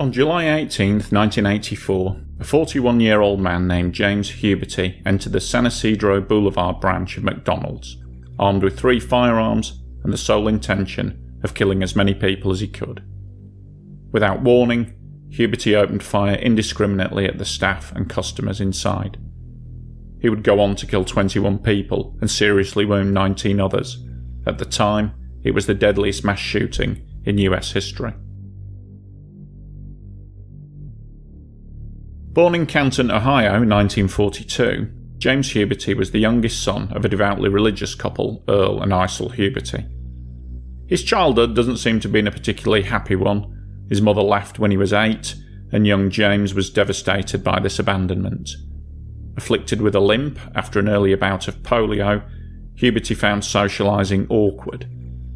On July 18, 1984, a 41-year-old man named James Huberty entered the San Isidro Boulevard branch of McDonald's, armed with 3 firearms and the sole intention of killing as many people as he could. Without warning, Huberty opened fire indiscriminately at the staff and customers inside. He would go on to kill 21 people and seriously wound 19 others. At the time, it was the deadliest mass shooting in US history. Born in Canton, Ohio in 1942, James Huberty was the youngest son of a devoutly religious couple, Earl and Isel Huberty. His childhood doesn't seem to have been a particularly happy one. His mother left when he was 8, and young James was devastated by this abandonment. Afflicted with a limp after an earlier bout of polio, Huberty found socialising awkward.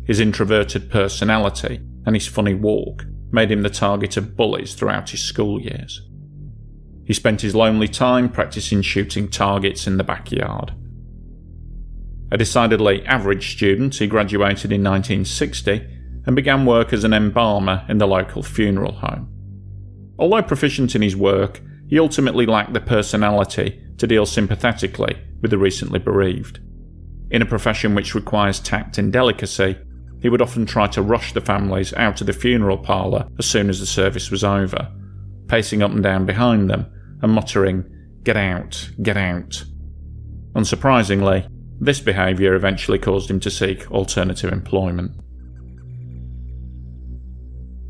His introverted personality and his funny walk made him the target of bullies throughout his school years. He spent his lonely time practicing shooting targets in the backyard. A decidedly average student, he graduated in 1960 and began work as an embalmer in the local funeral home. Although proficient in his work, he ultimately lacked the personality to deal sympathetically with the recently bereaved. In a profession which requires tact and delicacy, he would often try to rush the families out of the funeral parlour as soon as the service was over, pacing up and down behind them and muttering, "Get out, get out." Unsurprisingly, this behaviour eventually caused him to seek alternative employment.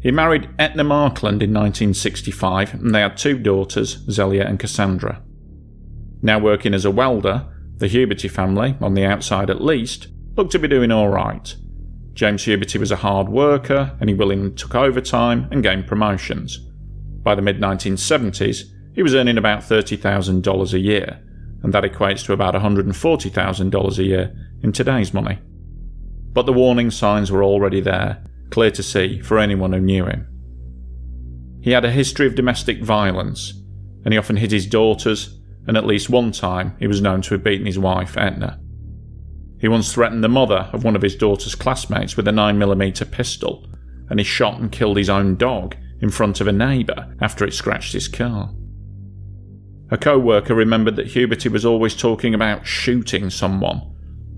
He married Etna Markland in 1965 and they had 2 daughters, Zelia and Cassandra. Now working as a welder, the Huberty family, on the outside at least, looked to be doing alright. James Huberty was a hard worker and he willingly took overtime and gained promotions. By the mid-1970s, he was earning about $30,000 a year, and that equates to about $140,000 a year in today's money. But the warning signs were already there, clear to see for anyone who knew him. He had a history of domestic violence, and he often hit his daughters, and at least one time he was known to have beaten his wife, Etna. He once threatened the mother of one of his daughter's classmates with a 9mm pistol, and he shot and killed his own dog in front of a neighbour after it scratched his car. A co-worker remembered that Huberty was always talking about shooting someone,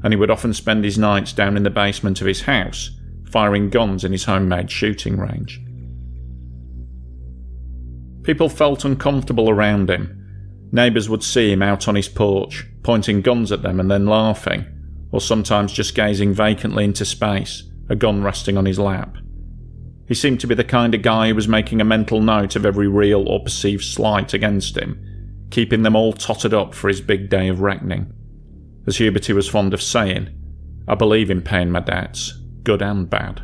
and he would often spend his nights down in the basement of his house, firing guns in his homemade shooting range. People felt uncomfortable around him. Neighbours would see him out on his porch, pointing guns at them and then laughing, or sometimes just gazing vacantly into space, a gun resting on his lap. He seemed to be the kind of guy who was making a mental note of every real or perceived slight against him, keeping them all totted up for his big day of reckoning. As Huberty was fond of saying, "I believe in paying my debts, good and bad."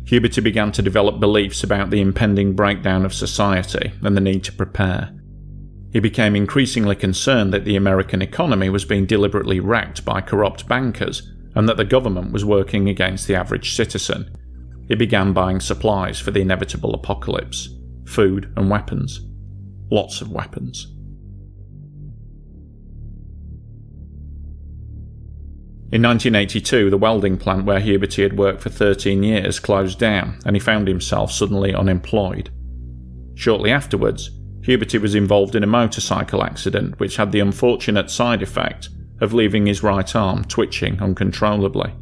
Huberty began to develop beliefs about the impending breakdown of society and the need to prepare. He became increasingly concerned that the American economy was being deliberately wrecked by corrupt bankers and that the government was working against the average citizen. He began buying supplies for the inevitable apocalypse. Food and weapons. Lots of weapons. In 1982, the welding plant where Huberty had worked for 13 years closed down and he found himself suddenly unemployed. Shortly afterwards, Huberty was involved in a motorcycle accident which had the unfortunate side effect of leaving his right arm twitching uncontrollably.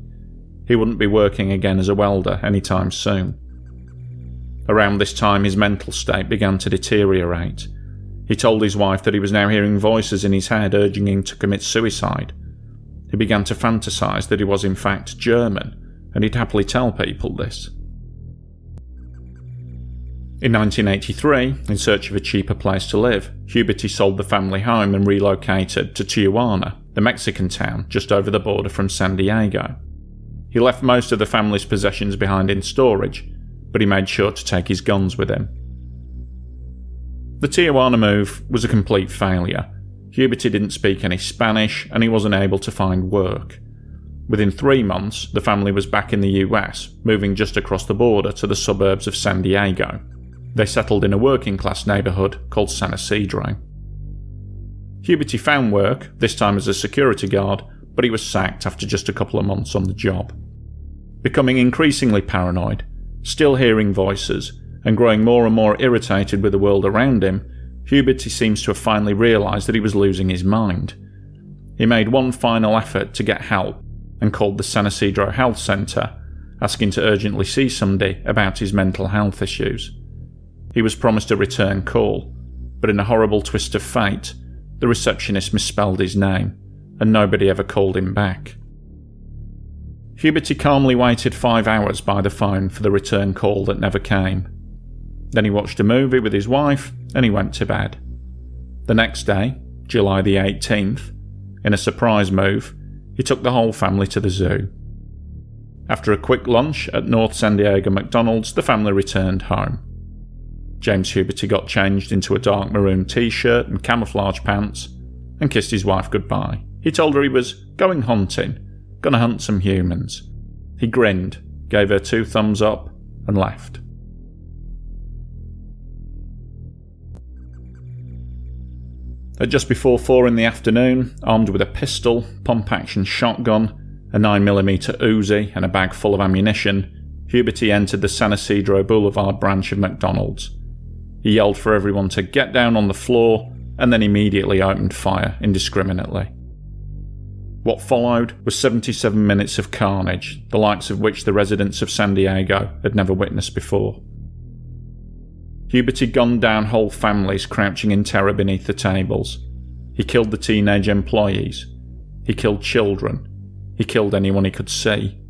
He wouldn't be working again as a welder anytime soon. Around this time, his mental state began to deteriorate. He told his wife that he was now hearing voices in his head urging him to commit suicide. He began to fantasise that he was in fact German, and he'd happily tell people this. In 1983, in search of a cheaper place to live, Huberty sold the family home and relocated to Tijuana, the Mexican town just over the border from San Diego. He left most of the family's possessions behind in storage, but he made sure to take his guns with him. The Tijuana move was a complete failure. Huberty didn't speak any Spanish and he wasn't able to find work. Within 3 months, the family was back in the US, moving just across the border to the suburbs of San Diego. They settled in a working-class neighbourhood called San Isidro. Huberty found work, this time as a security guard, but he was sacked after just a couple of months on the job. Becoming increasingly paranoid, Still hearing voices, and growing more and more irritated with the world around him, Huberty seems to have finally realised that he was losing his mind. He made one final effort to get help and called the San Ysidro Health Centre, asking to urgently see somebody about his mental health issues. He was promised a return call, but in a horrible twist of fate, the receptionist misspelled his name, and nobody ever called him back. Huberty calmly waited 5 hours by the phone for the return call that never came. Then he watched a movie with his wife, and he went to bed. The next day, July the 18th, in a surprise move, he took the whole family to the zoo. After a quick lunch at North San Diego McDonald's, the family returned home. James Huberty got changed into a dark maroon t-shirt and camouflage pants and kissed his wife goodbye. He told her he was going hunting, gonna hunt some humans. He grinned, gave her 2 thumbs up and left. At just before 4 in the afternoon, armed with a pistol, pump-action shotgun, a 9mm Uzi and a bag full of ammunition, Huberty entered the San Ysidro Boulevard branch of McDonald's. He yelled for everyone to get down on the floor and then immediately opened fire indiscriminately. What followed was 77 minutes of carnage, the likes of which the residents of San Diego had never witnessed before. Huberty gunned down whole families crouching in terror beneath the tables. He killed the teenage employees. He killed children. He killed anyone he could see.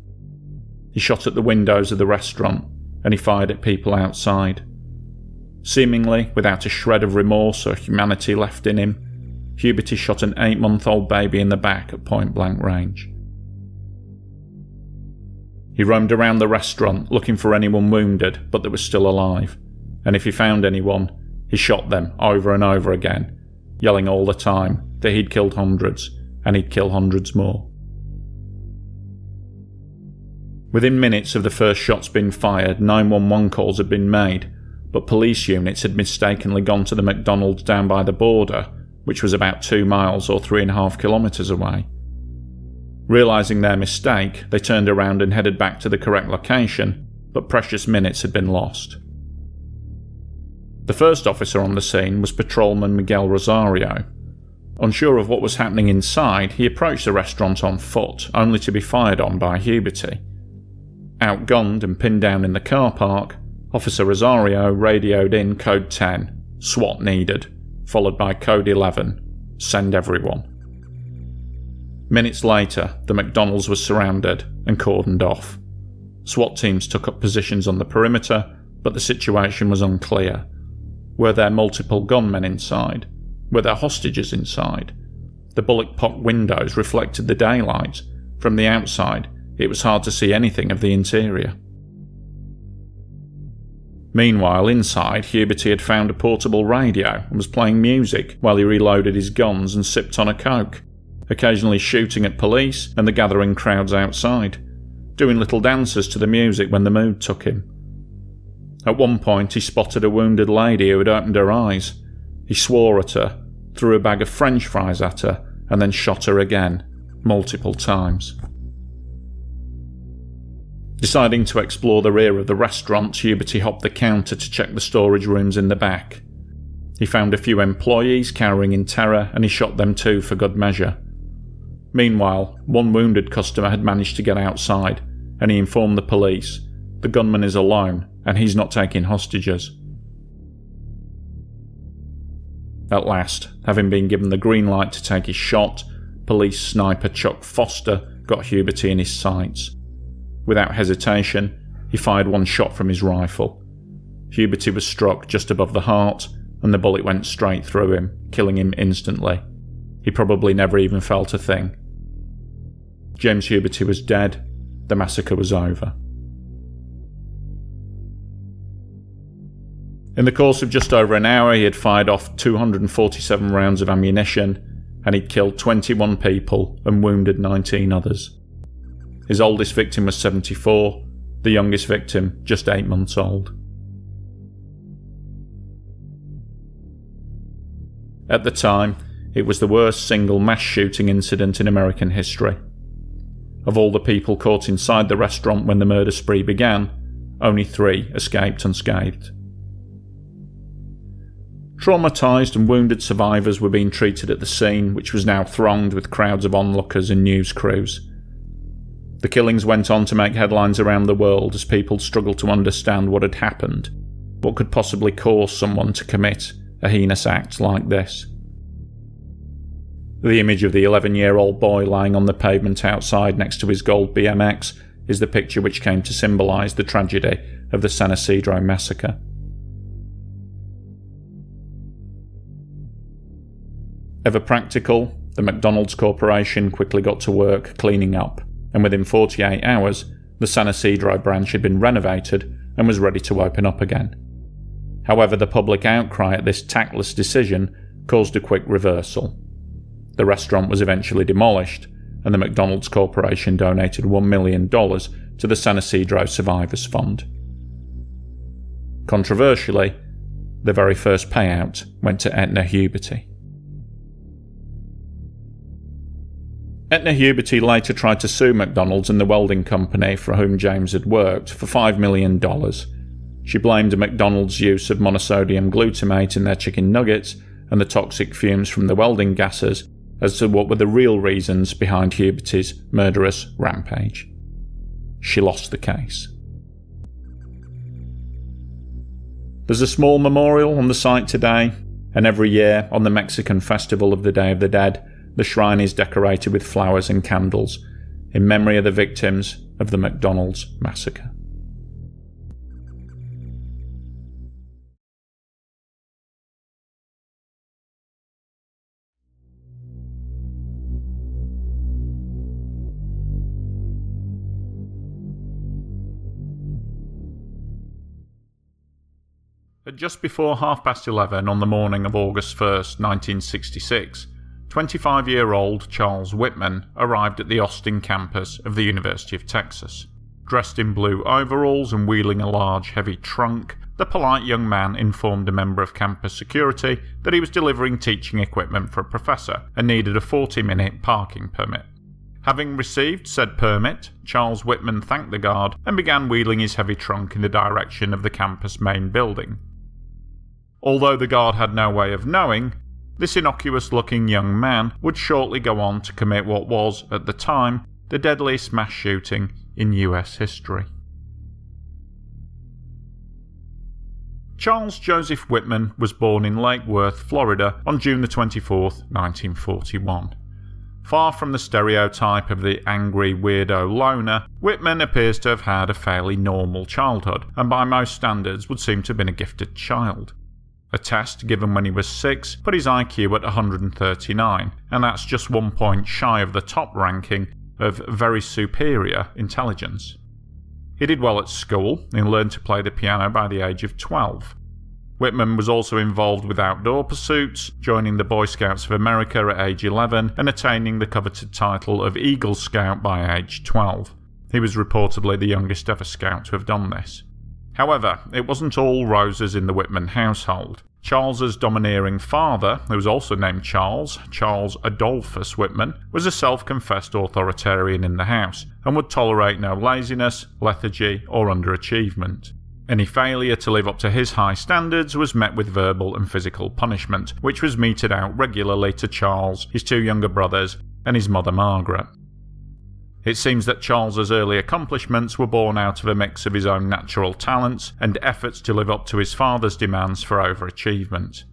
He shot at the windows of the restaurant, and he fired at people outside. Seemingly without a shred of remorse or humanity left in him, Huberty shot an 8-month-old baby in the back at point-blank range. He roamed around the restaurant looking for anyone wounded but that was still alive, and if he found anyone, he shot them over and over again, yelling all the time that he'd killed hundreds and he'd kill hundreds more. Within minutes of the first shots being fired, 911 calls had been made, but police units had mistakenly gone to the McDonald's down by the border, which was about 2 miles or 3.5 kilometres away. Realising their mistake, they turned around and headed back to the correct location, but precious minutes had been lost. The first officer on the scene was Patrolman Miguel Rosario. Unsure of what was happening inside, he approached the restaurant on foot, only to be fired on by Huberty. Outgunned and pinned down in the car park, Officer Rosario radioed in code 10, SWAT needed, followed by code 11, send everyone. Minutes later, the McDonald's was surrounded and cordoned off. SWAT teams took up positions on the perimeter, but the situation was unclear. Were there multiple gunmen inside? Were there hostages inside? The bullet-pocked windows reflected the daylight. From the outside, it was hard to see anything of the interior. Meanwhile, inside, Huberty had found a portable radio and was playing music while he reloaded his guns and sipped on a Coke, occasionally shooting at police and the gathering crowds outside, doing little dances to the music when the mood took him. At one point, he spotted a wounded lady who had opened her eyes. He swore at her, threw a bag of French fries at her, and then shot her again, multiple times. Deciding to explore the rear of the restaurant, Huberty hopped the counter to check the storage rooms in the back. He found a few employees cowering in terror, and he shot them too for good measure. Meanwhile, one wounded customer had managed to get outside, and he informed the police. The gunman is alone, and he's not taking hostages. At last, having been given the green light to take his shot, police sniper Chuck Foster got Huberty in his sights. Without hesitation, he fired one shot from his rifle. Huberty was struck just above the heart, and the bullet went straight through him, killing him instantly. He probably never even felt a thing. James Huberty was dead. The massacre was over. In the course of just over an hour, he had fired off 247 rounds of ammunition, and he'd killed 21 people and wounded 19 others. His oldest victim was 74, the youngest victim just 8 months old. At the time, it was the worst single mass shooting incident in American history. Of all the people caught inside the restaurant when the murder spree began, only 3 escaped unscathed. Traumatised and wounded survivors were being treated at the scene, which was now thronged with crowds of onlookers and news crews. The killings went on to make headlines around the world as people struggled to understand what had happened, what could possibly cause someone to commit a heinous act like this. The image of the 11-year-old boy lying on the pavement outside next to his gold BMX is the picture which came to symbolise the tragedy of the San Isidro massacre. Ever practical, the McDonald's Corporation quickly got to work cleaning up, and within 48 hours, the San Isidro branch had been renovated and was ready to open up again. However, the public outcry at this tactless decision caused a quick reversal. The restaurant was eventually demolished, and the McDonald's Corporation donated $1 million to the San Isidro Survivors Fund. Controversially, the very first payout went to Edna Huberty. Edna Huberty later tried to sue McDonald's and the welding company for whom James had worked for $5 million. She blamed McDonald's use of monosodium glutamate in their chicken nuggets and the toxic fumes from the welding gases as to what were the real reasons behind Huberty's murderous rampage. She lost the case. There's a small memorial on the site today, and every year on the Mexican festival of the Day of the Dead, the shrine is decorated with flowers and candles in memory of the victims of the McDonald's massacre. At just before 11:30 on the morning of August 1st, 1966, 25-year-old Charles Whitman arrived at the Austin campus of the University of Texas. Dressed in blue overalls and wheeling a large, heavy trunk, the polite young man informed a member of campus security that he was delivering teaching equipment for a professor and needed a 40-minute parking permit. Having received said permit, Charles Whitman thanked the guard and began wheeling his heavy trunk in the direction of the campus main building. Although the guard had no way of knowing, this innocuous-looking young man would shortly go on to commit what was, at the time, the deadliest mass shooting in US history. Charles Joseph Whitman was born in Lake Worth, Florida on June 24, 1941. Far from the stereotype of the angry weirdo loner, Whitman appears to have had a fairly normal childhood, and by most standards would seem to have been a gifted child. A test given when he was 6 put his IQ at 139, and that's just 1 point shy of the top ranking of very superior intelligence. He did well at school and learned to play the piano by the age of 12. Whitman was also involved with outdoor pursuits, joining the Boy Scouts of America at age 11 and attaining the coveted title of Eagle Scout by age 12. He was reportedly the youngest ever scout to have done this. However, it wasn't all roses in the Whitman household. Charles's domineering father, who was also named Charles Adolphus Whitman, was a self-confessed authoritarian in the house and would tolerate no laziness, lethargy, or underachievement. Any failure to live up to his high standards was met with verbal and physical punishment, which was meted out regularly to Charles, his 2 younger brothers, and his mother Margaret. It seems that Charles's early accomplishments were born out of a mix of his own natural talents and efforts to live up to his father's demands for overachievement.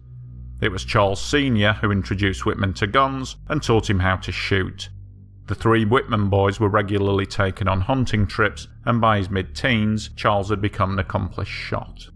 It was Charles Sr. who introduced Whitman to guns and taught him how to shoot. The 3 Whitman boys were regularly taken on hunting trips, and by his mid-teens, Charles had become an accomplished shot.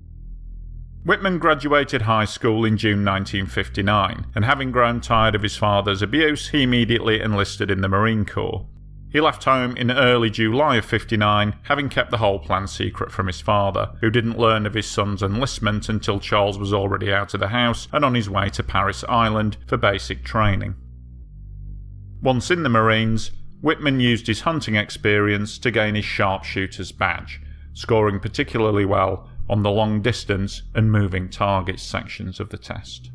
Whitman graduated high school in June 1959, and having grown tired of his father's abuse, he immediately enlisted in the Marine Corps. He left home in early July of '59, having kept the whole plan secret from his father, who didn't learn of his son's enlistment until Charles was already out of the house and on his way to Paris Island for basic training. Once in the Marines, Whitman used his hunting experience to gain his sharpshooter's badge, scoring particularly well on the long distance and moving targets sections of the test.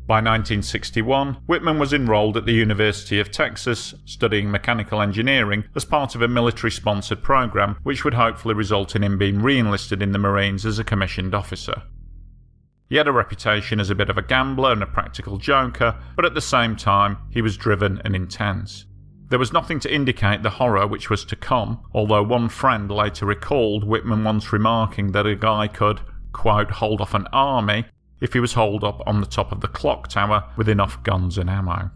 By 1961, Whitman was enrolled at the University of Texas, studying mechanical engineering as part of a military-sponsored program which would hopefully result in him being re-enlisted in the Marines as a commissioned officer. He had a reputation as a bit of a gambler and a practical joker, but at the same time, he was driven and intense. There was nothing to indicate the horror which was to come, although one friend later recalled Whitman once remarking that a guy could, quote, hold off an army if he was holed up on the top of the clock tower with enough guns and ammo.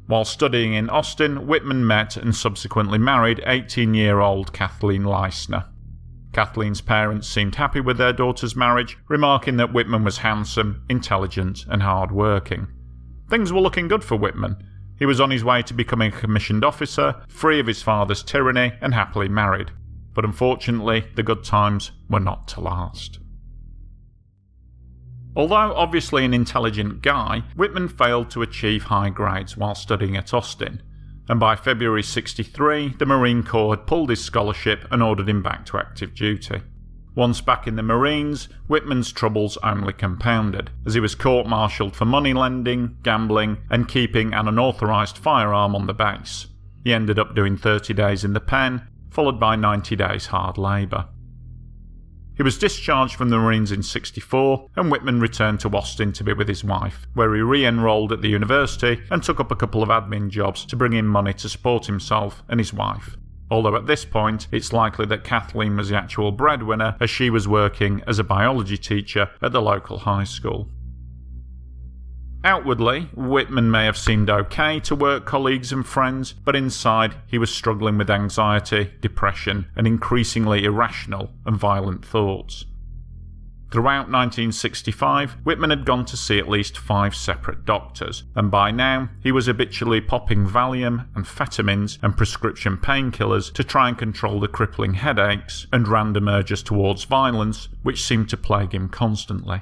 While studying in Austin, Whitman met and subsequently married 18-year-old Kathleen Leisner. Kathleen's parents seemed happy with their daughter's marriage, remarking that Whitman was handsome, intelligent, and hard-working. Things were looking good for Whitman. He was on his way to becoming a commissioned officer, free of his father's tyranny, and happily married. But unfortunately, the good times were not to last. Although obviously an intelligent guy, Whitman failed to achieve high grades while studying at Austin, and by February 1963, the Marine Corps had pulled his scholarship and ordered him back to active duty. Once back in the Marines, Whitman's troubles only compounded, as he was court-martialed for money lending, gambling, and keeping an unauthorised firearm on the base. He ended up doing 30 days in the pen, followed by 90 days hard labour. He was discharged from the Marines in 1964, and Whitman returned to Austin to be with his wife, where he re-enrolled at the university and took up a couple of admin jobs to bring in money to support himself and his wife. Although at this point, it's likely that Kathleen was the actual breadwinner, as she was working as a biology teacher at the local high school. Outwardly, Whitman may have seemed okay to work colleagues and friends, but inside he was struggling with anxiety, depression, and increasingly irrational and violent thoughts. Throughout 1965, Whitman had gone to see at least 5 separate doctors, and by now he was habitually popping Valium, amphetamines, and prescription painkillers to try and control the crippling headaches and random urges towards violence which seemed to plague him constantly.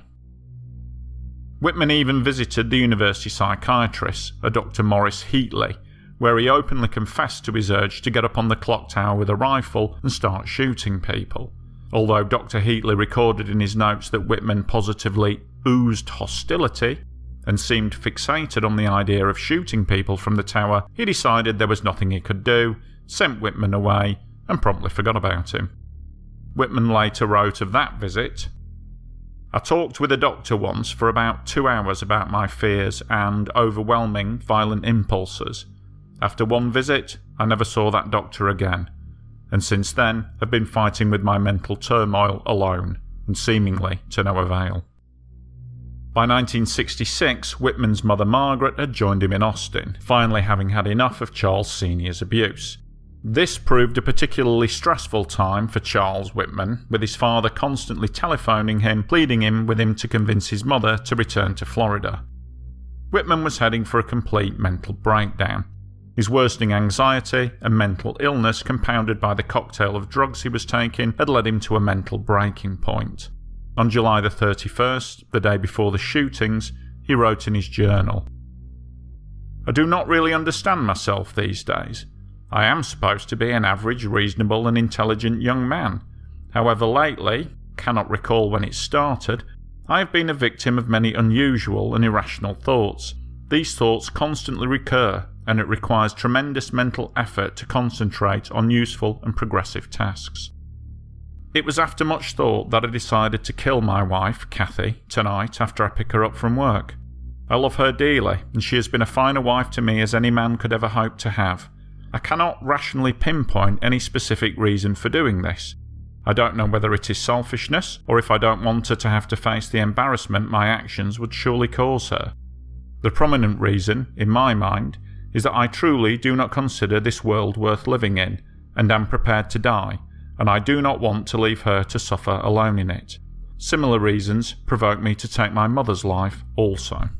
Whitman even visited the university psychiatrist, a Dr. Morris Heatley, where he openly confessed to his urge to get up on the clock tower with a rifle and start shooting people. Although Dr. Heatley recorded in his notes that Whitman positively oozed hostility and seemed fixated on the idea of shooting people from the tower, he decided there was nothing he could do, sent Whitman away, and promptly forgot about him. Whitman later wrote of that visit, "I talked with a doctor once for about 2 hours about my fears and overwhelming violent impulses. After one visit, I never saw that doctor again, and since then have been fighting with my mental turmoil alone, and seemingly to no avail." By 1966, Whitman's mother Margaret had joined him in Austin, finally having had enough of Charles Sr.'s abuse. This proved a particularly stressful time for Charles Whitman, with his father constantly telephoning him, pleading with him to convince his mother to return to Florida. Whitman was heading for a complete mental breakdown. His worsening anxiety and mental illness, compounded by the cocktail of drugs he was taking, had led him to a mental breaking point. On July the 31st, the day before the shootings, he wrote in his journal, "I do not really understand myself these days. I am supposed to be an average, reasonable and intelligent young man. However, lately, cannot recall when it started, I have been a victim of many unusual and irrational thoughts. These thoughts constantly recur, and it requires tremendous mental effort to concentrate on useful and progressive tasks. It was after much thought that I decided to kill my wife, Kathy, tonight after I pick her up from work. I love her dearly, and she has been a finer wife to me as any man could ever hope to have. I cannot rationally pinpoint any specific reason for doing this. I don't know whether it is selfishness, or if I don't want her to have to face the embarrassment my actions would surely cause her. The prominent reason, in my mind, is that I truly do not consider this world worth living in, and am prepared to die, and I do not want to leave her to suffer alone in it. Similar reasons provoke me to take my mother's life also."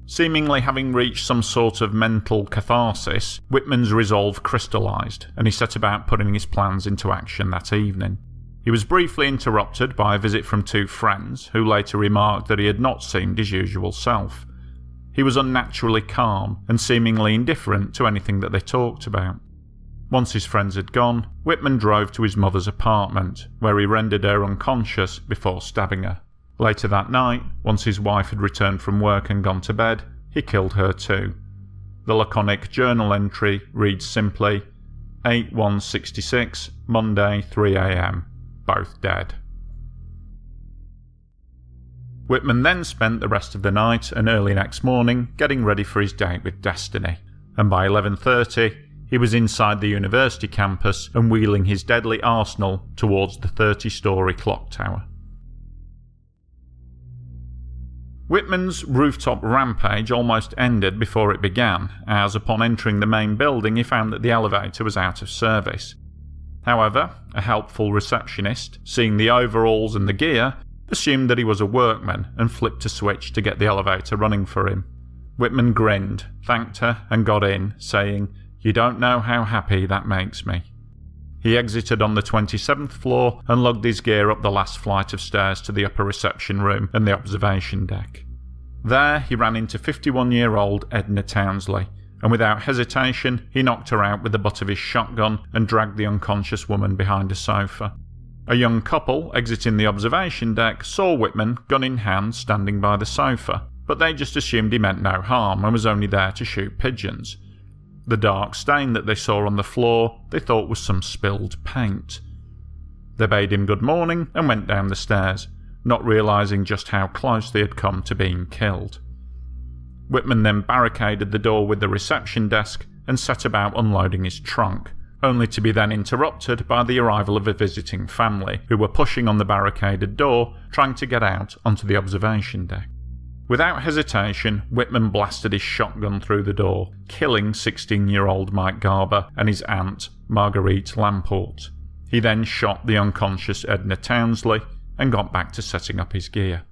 Seemingly having reached some sort of mental catharsis, Whitman's resolve crystallised, and he set about putting his plans into action that evening. He was briefly interrupted by a visit from 2 friends, who later remarked that he had not seemed his usual self. He was unnaturally calm, and seemingly indifferent to anything that they talked about. Once his friends had gone, Whitman drove to his mother's apartment, where he rendered her unconscious before stabbing her. Later that night, once his wife had returned from work and gone to bed, he killed her too. The laconic journal entry reads simply, 8/1/66, Monday 3 a.m, both dead. Whitman then spent the rest of the night and early next morning getting ready for his date with Destiny, and by 11:30 he was inside the university campus and wheeling his deadly arsenal towards the 30-storey clock tower. Whitman's rooftop rampage almost ended before it began, as upon entering the main building he found that the elevator was out of service. However, a helpful receptionist, seeing the overalls and the gear, assumed that he was a workman and flipped a switch to get the elevator running for him. Whitman grinned, thanked her, and got in, saying, "You don't know how happy that makes me." He exited on the 27th floor and lugged his gear up the last flight of stairs to the upper reception room and the observation deck. There he ran into 51-year-old Edna Townsley, and without hesitation he knocked her out with the butt of his shotgun and dragged the unconscious woman behind a sofa. A young couple exiting the observation deck saw Whitman, gun in hand, standing by the sofa, but they just assumed he meant no harm and was only there to shoot pigeons. The dark stain that they saw on the floor they thought was some spilled paint. They bade him good morning and went down the stairs, not realising just how close they had come to being killed. Whitman then barricaded the door with the reception desk and set about unloading his trunk, only to be then interrupted by the arrival of a visiting family who were pushing on the barricaded door, trying to get out onto the observation deck. Without hesitation, Whitman blasted his shotgun through the door, killing 16-year-old Mike Garber and his aunt, Marguerite Lamport. He then shot the unconscious Edna Townsley and got back to setting up his gear.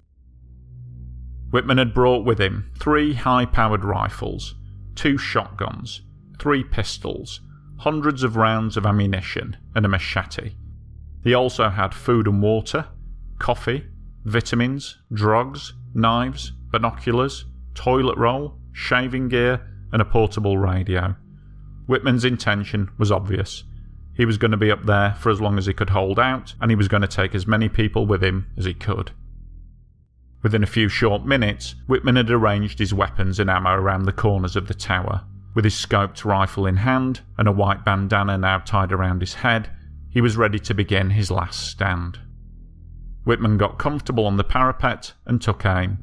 Whitman had brought with him 3 high-powered rifles, 2 shotguns, 3 pistols, hundreds of rounds of ammunition, and a machete. He also had food and water, coffee, vitamins, drugs, knives, binoculars, toilet roll, shaving gear, and a portable radio. Whitman's intention was obvious. He was going to be up there for as long as he could hold out, and he was going to take as many people with him as he could. Within a few short minutes, Whitman had arranged his weapons and ammo around the corners of the tower. With his scoped rifle in hand and a white bandana now tied around his head, he was ready to begin his last stand. Whitman got comfortable on the parapet and took aim,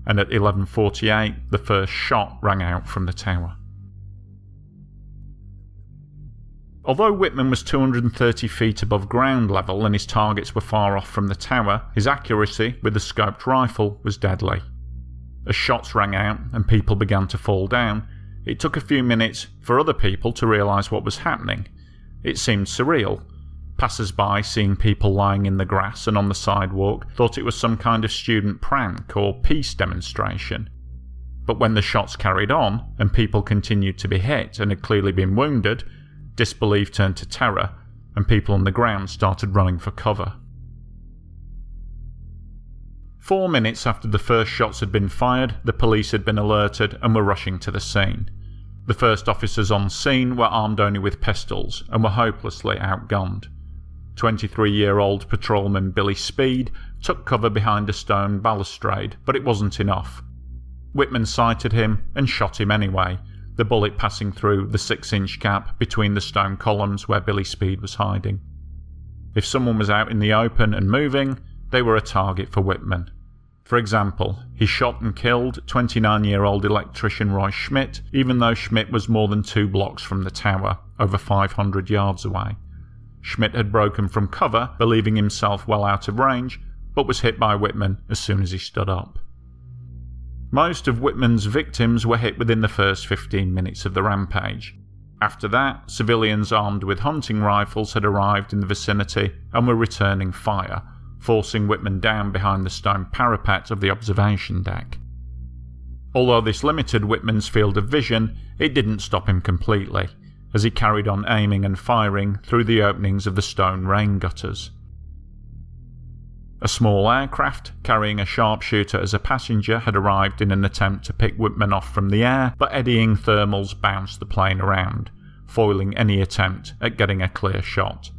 and at 11:48 the first shot rang out from the tower. Although Whitman was 230 feet above ground level and his targets were far off from the tower, his accuracy with the scoped rifle was deadly. As shots rang out and people began to fall down, it took a few minutes for other people to realise what was happening. It seemed surreal. Passers-by, seeing people lying in the grass and on the sidewalk, thought it was some kind of student prank or peace demonstration. But when the shots carried on, and people continued to be hit and had clearly been wounded, disbelief turned to terror, and people on the ground started running for cover. 4 minutes after the first shots had been fired, the police had been alerted and were rushing to the scene. The first officers on scene were armed only with pistols and were hopelessly outgunned. 23-year-old patrolman Billy Speed took cover behind a stone balustrade, but it wasn't enough. Whitman sighted him and shot him anyway, the bullet passing through the 6-inch gap between the stone columns where Billy Speed was hiding. If someone was out in the open and moving, they were a target for Whitman. For example, he shot and killed 29-year-old electrician Roy Schmidt, even though Schmidt was more than 2 blocks from the tower, over 500 yards away. Schmidt had broken from cover, believing himself well out of range, but was hit by Whitman as soon as he stood up. Most of Whitman's victims were hit within the first 15 minutes of the rampage. After that, civilians armed with hunting rifles had arrived in the vicinity and were returning fire, forcing Whitman down behind the stone parapet of the observation deck. Although this limited Whitman's field of vision, it didn't stop him completely, as he carried on aiming and firing through the openings of the stone rain gutters. A small aircraft, carrying a sharpshooter as a passenger, had arrived in an attempt to pick Whitman off from the air, but eddying thermals bounced the plane around, foiling any attempt at getting a clear shot.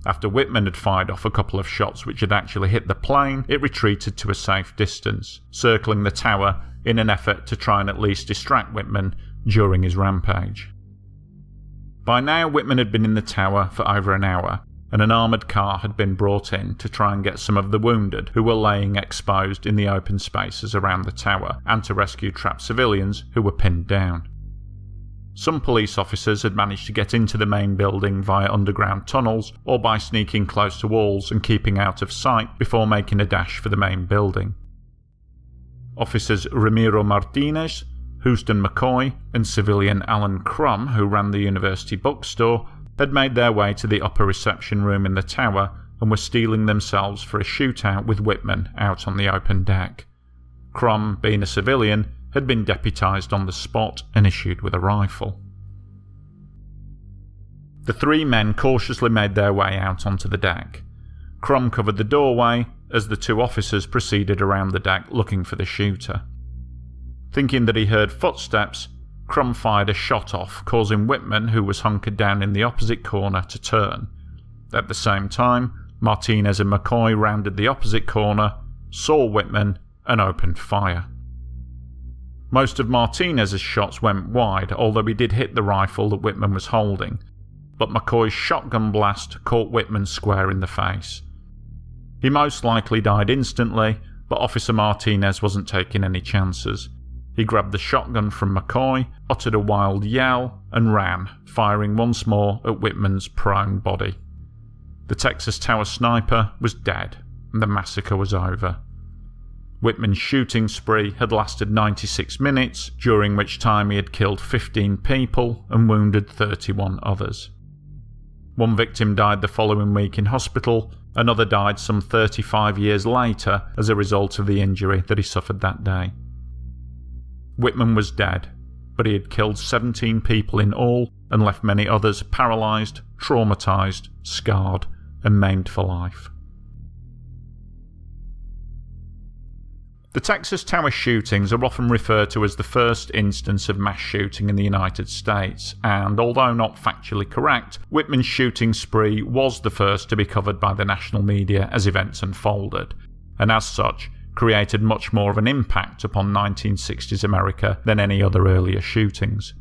After Whitman had fired off a couple of shots which had actually hit the plane, it retreated to a safe distance, circling the tower in an effort to try and at least distract Whitman during his rampage. By now, Whitman had been in the tower for over an hour, and an armoured car had been brought in to try and get some of the wounded who were laying exposed in the open spaces around the tower, and to rescue trapped civilians who were pinned down. Some police officers had managed to get into the main building via underground tunnels or by sneaking close to walls and keeping out of sight before making a dash for the main building. Officers Ramiro Martinez, Houston McCoy, and civilian Alan Crum, who ran the university bookstore, had made their way to the upper reception room in the tower and were steeling themselves for a shootout with Whitman out on the open deck. Crum, being a civilian, had been deputised on the spot and issued with a rifle. The three men cautiously made their way out onto the deck. Crum covered the doorway as the two officers proceeded around the deck looking for the shooter. Thinking that he heard footsteps, Crum fired a shot off, causing Whitman, who was hunkered down in the opposite corner, to turn. At the same time, Martinez and McCoy rounded the opposite corner, saw Whitman, and opened fire. Most of Martinez's shots went wide, although he did hit the rifle that Whitman was holding, but McCoy's shotgun blast caught Whitman square in the face. He most likely died instantly, but Officer Martinez wasn't taking any chances. He grabbed the shotgun from McCoy, uttered a wild yell, and ran, firing once more at Whitman's prone body. The Texas Tower sniper was dead, and the massacre was over. Whitman's shooting spree had lasted 96 minutes, during which time he had killed 15 people and wounded 31 others. One victim died the following week in hospital, another died some 35 years later as a result of the injury that he suffered that day. Whitman was dead, but he had killed 17 people in all and left many others paralysed, traumatised, scarred, and maimed for life. The Texas Tower shootings are often referred to as the first instance of mass shooting in the United States, and although not factually correct, Whitman's shooting spree was the first to be covered by the national media as events unfolded, and as such, created much more of an impact upon 1960s America than any other earlier shootings.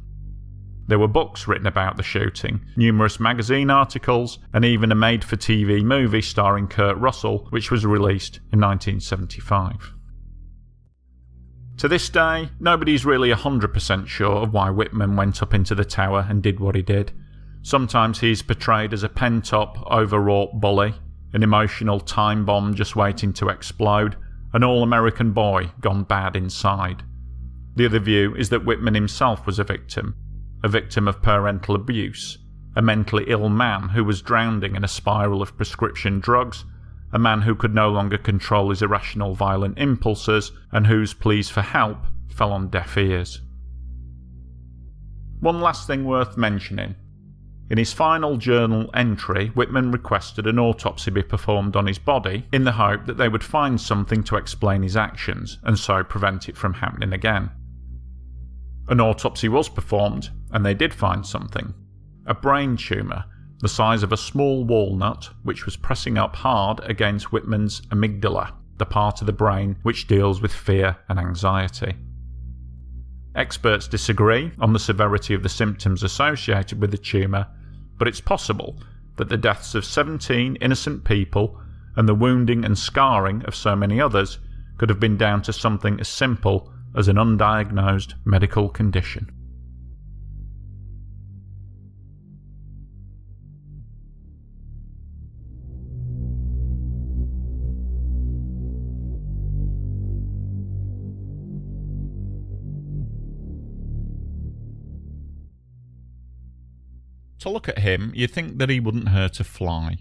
There were books written about the shooting, numerous magazine articles, and even a made-for-TV movie starring Kurt Russell, which was released in 1975. To this day, nobody's really 100% sure of why Whitman went up into the tower and did what he did. Sometimes he's portrayed as a pent-up, overwrought bully, an emotional time bomb just waiting to explode, an all-American boy gone bad inside. The other view is that Whitman himself was a victim of parental abuse, a mentally ill man who was drowning in a spiral of prescription drugs, a man who could no longer control his irrational violent impulses and whose pleas for help fell on deaf ears. One last thing worth mentioning. In his final journal entry, Whitman requested an autopsy be performed on his body in the hope that they would find something to explain his actions and so prevent it from happening again. An autopsy was performed, and they did find something. A brain tumour, the size of a small walnut, which was pressing up hard against Whitman's amygdala, the part of the brain which deals with fear and anxiety. Experts disagree on the severity of the symptoms associated with the tumour, but it's possible that the deaths of 17 innocent people and the wounding and scarring of so many others could have been down to something as simple as an undiagnosed medical condition. To look at him, you'd think that he wouldn't hurt a fly.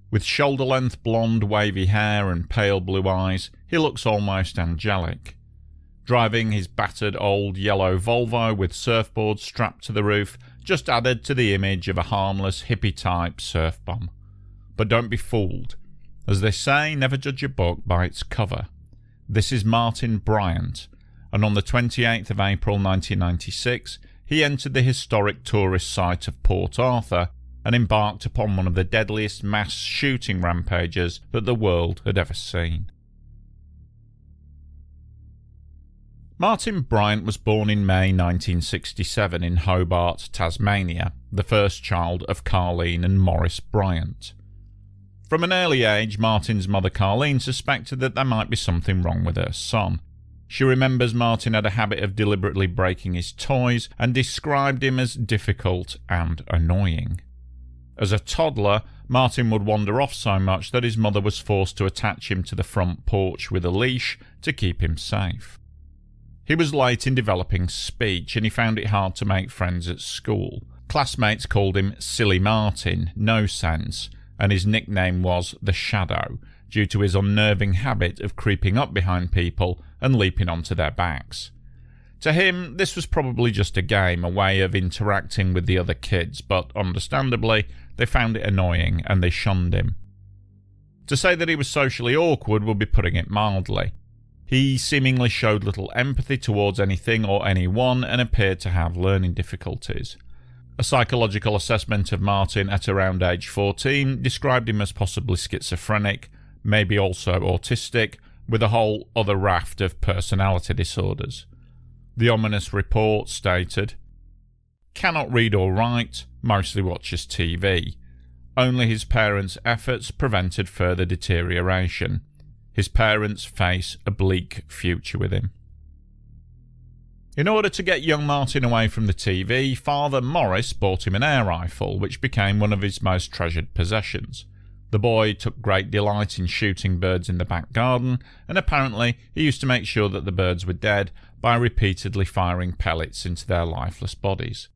With shoulder-length blonde wavy hair and pale blue eyes, he looks almost angelic. Driving his battered old yellow Volvo with surfboards strapped to the roof just added to the image of a harmless hippie-type surf bum. But don't be fooled. As they say, never judge a book by its cover. This is Martin Bryant, and on the 28th of April 1996, he entered the historic tourist site of Port Arthur and embarked upon one of the deadliest mass shooting rampages that the world had ever seen. Martin Bryant was born in May 1967 in Hobart, Tasmania, the first child of Carleen and Maurice Bryant. From an early age, Martin's mother Carleen suspected that there might be something wrong with her son. She remembers Martin had a habit of deliberately breaking his toys and described him as difficult and annoying. As a toddler, Martin would wander off so much that his mother was forced to attach him to the front porch with a leash to keep him safe. He was late in developing speech and he found it hard to make friends at school. Classmates called him Silly Martin, No Sense, and his nickname was The Shadow, due to his unnerving habit of creeping up behind people and leaping onto their backs. To him, this was probably just a game, a way of interacting with the other kids, but understandably, they found it annoying and they shunned him. To say that he was socially awkward would be putting it mildly. He seemingly showed little empathy towards anything or anyone and appeared to have learning difficulties. A psychological assessment of Martin at around age 14 described him as possibly schizophrenic, maybe also autistic, with a whole other raft of personality disorders. The ominous report stated, "Cannot read or write, mostly watches TV. Only his parents' efforts prevented further deterioration. His parents face a bleak future with him." In order to get young Martin away from the TV, Father Morris bought him an air rifle, which became one of his most treasured possessions. The boy took great delight in shooting birds in the back garden, and apparently he used to make sure that the birds were dead by repeatedly firing pellets into their lifeless bodies.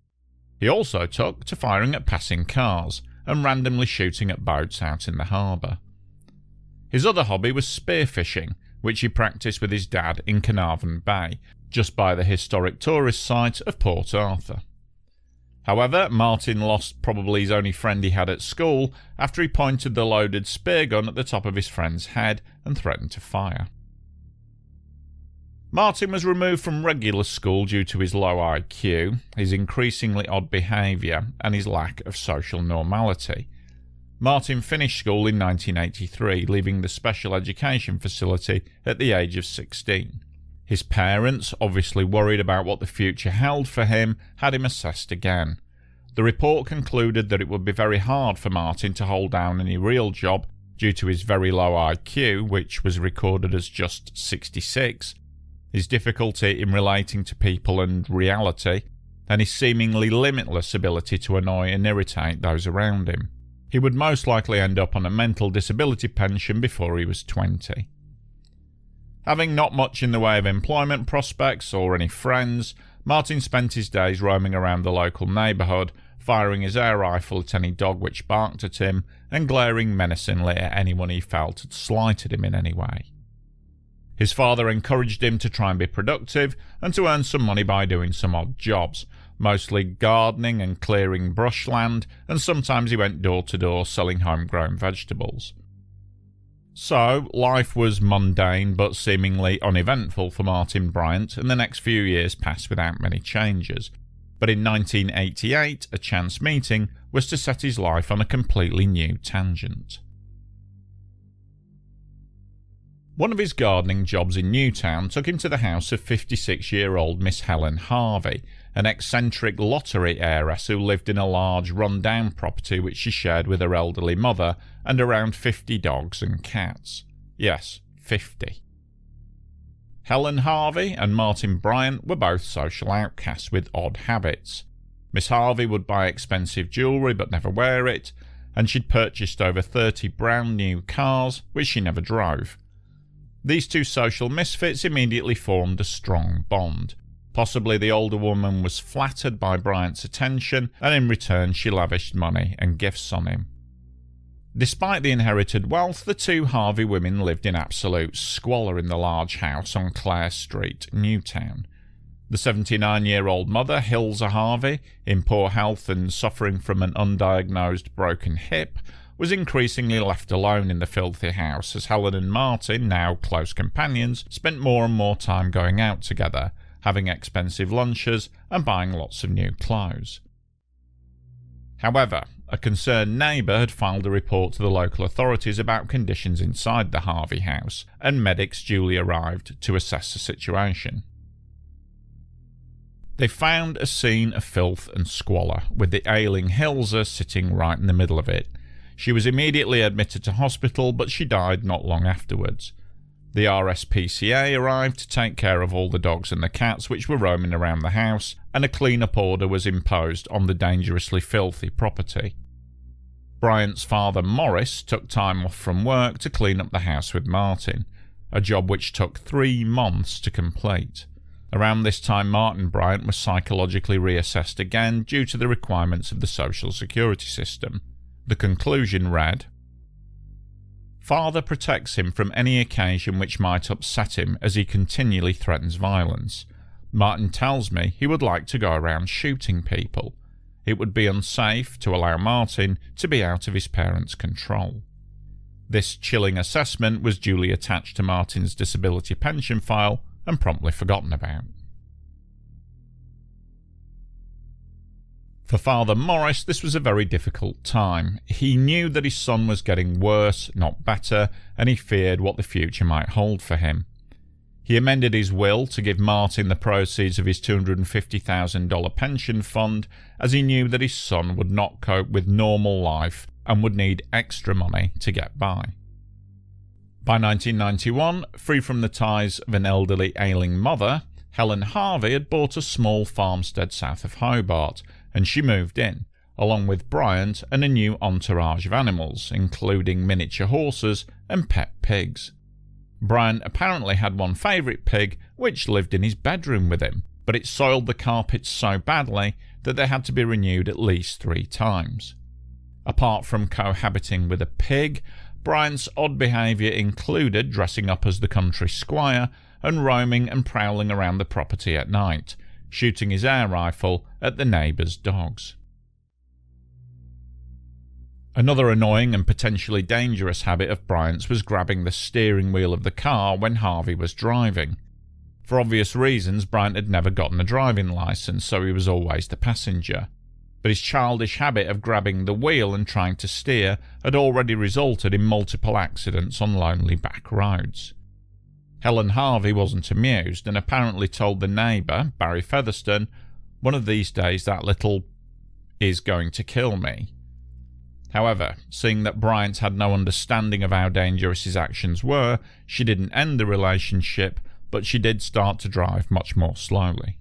He also took to firing at passing cars and randomly shooting at boats out in the harbour. His other hobby was spearfishing, which he practiced with his dad in Carnarvon Bay, just by the historic tourist site of Port Arthur. However, Martin lost probably his only friend he had at school after he pointed the loaded spear gun at the top of his friend's head and threatened to fire. Martin was removed from regular school due to his low IQ, his increasingly odd behaviour, and his lack of social normality. Martin finished school in 1983, leaving the special education facility at the age of 16. His parents, obviously worried about what the future held for him, had him assessed again. The report concluded that it would be very hard for Martin to hold down any real job due to his very low IQ, which was recorded as just 66, his difficulty in relating to people and reality, and his seemingly limitless ability to annoy and irritate those around him. He would most likely end up on a mental disability pension before he was 20. Having not much in the way of employment prospects or any friends, Martin spent his days roaming around the local neighbourhood, firing his air rifle at any dog which barked at him and glaring menacingly at anyone he felt had slighted him in any way. His father encouraged him to try and be productive and to earn some money by doing some odd jobs, mostly gardening and clearing brushland, and sometimes he went door to door selling homegrown vegetables. So, life was mundane but seemingly uneventful for Martin Bryant, and the next few years passed without many changes. But in 1988, a chance meeting was to set his life on a completely new tangent. One of his gardening jobs in Newtown took him to the house of 56-year-old Miss Helen Harvey, an eccentric lottery heiress who lived in a large run-down property which she shared with her elderly mother and around 50 dogs and cats. Yes, 50. Helen Harvey and Martin Bryant were both social outcasts with odd habits. Miss Harvey would buy expensive jewellery but never wear it, and she'd purchased over 30 brand new cars which she never drove. These two social misfits immediately formed a strong bond. Possibly the older woman was flattered by Bryant's attention, and in return she lavished money and gifts on him. Despite the inherited wealth, the two Harvey women lived in absolute squalor in the large house on Clare Street, Newtown. The 79-year-old mother, Hilza Harvey, in poor health and suffering from an undiagnosed broken hip, was increasingly left alone in the filthy house as Helen and Martin, now close companions, spent more and more time going out together, having expensive lunches and buying lots of new clothes. However, A concerned neighbour had filed a report to the local authorities about conditions inside the Harvey house, and medics duly arrived to assess the situation. They found a scene of filth and squalor, with the ailing Hilza sitting right in the middle of it. She was immediately admitted to hospital, but she died not long afterwards. The RSPCA arrived to take care of all the dogs and the cats which were roaming around the house, and a clean-up order was imposed on the dangerously filthy property. Bryant's father Morris took time off from work to clean up the house with Martin, a job which took 3 months to complete. Around this time, Martin Bryant was psychologically reassessed again due to the requirements of the social security system. The conclusion read, "Father protects him from any occasion which might upset him as he continually threatens violence. Martin tells me he would like to go around shooting people. It would be unsafe to allow Martin to be out of his parents' control." This chilling assessment was duly attached to Martin's disability pension file and promptly forgotten about. For Father Morris, this was a very difficult time. He knew that his son was getting worse, not better, and he feared what the future might hold for him. He amended his will to give Martin the proceeds of his $250,000 pension fund, as he knew that his son would not cope with normal life and would need extra money to get by. By 1991, free from the ties of an elderly ailing mother, Helen Harvey had bought a small farmstead south of Hobart, and she moved in, along with Bryant and a new entourage of animals, including miniature horses and pet pigs. Bryant apparently had one favourite pig which lived in his bedroom with him, but it soiled the carpets so badly that they had to be renewed at least 3 times. Apart from cohabiting with a pig, Bryant's odd behaviour included dressing up as the country squire and roaming and prowling around the property at night, shooting his air rifle at the neighbours' dogs. Another annoying and potentially dangerous habit of Bryant's was grabbing the steering wheel of the car when Harvey was driving. For obvious reasons, Bryant had never gotten a driving licence, so he was always the passenger. But his childish habit of grabbing the wheel and trying to steer had already resulted in multiple accidents on lonely back roads. Helen Harvey wasn't amused and apparently told the neighbour, Barry Featherstone, "One of these days that little is going to kill me." However, seeing that Bryant had no understanding of how dangerous his actions were, she didn't end the relationship, but she did start to drive much more slowly.